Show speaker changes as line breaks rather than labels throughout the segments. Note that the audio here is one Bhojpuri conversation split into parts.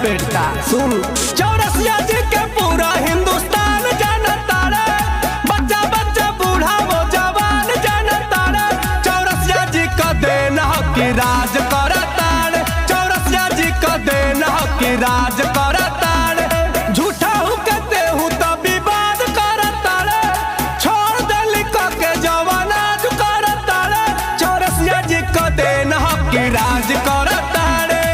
बेटा सुन, चौरसिया जी के पूरा हिंदुस्तान जानता रे, बच्चा बच्चा बूढ़ा वो जवान जानता रे। चौरसिया जी का देन हकी राज करता रे, चौरसिया जी का देन हकी राज करता रे। झूठा हूँ कहते हूँ तो विवाद करता रे, छोड़ दे के जवानाज करता रे। चौरसिया जी का देन हकी राज करता रे।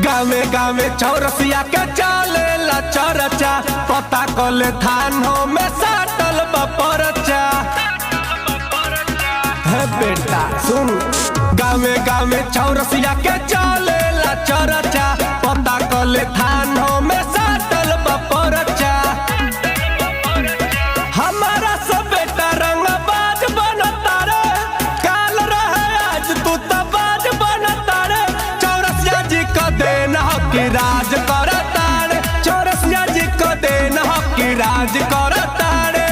गावे गावे चौरसिया के चले ला चरचा, पता कले थानों में साटल बपरचा। है बेटा सुन, गावे गावे चौरसिया के चले ला चरचा, पता कले थानों में साटल बपरचा। हमारा सब बेटा रंगबाज बनता रे, काल रहे आज तू तबाज बनता रे। चौरसिया जी का देन हकी राज करता रे, चौरसिया जी का देन हकी राज करता रे।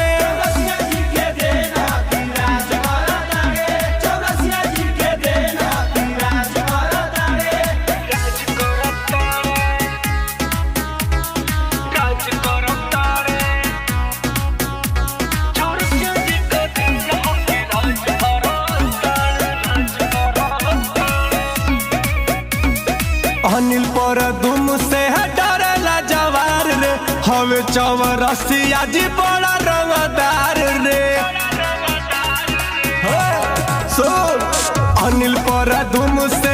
अनिल पर दुम से है डरला जवार रे, हवे चौरसिया जी बड़ा रंगदार रे। सुन, अनिल पर दुम से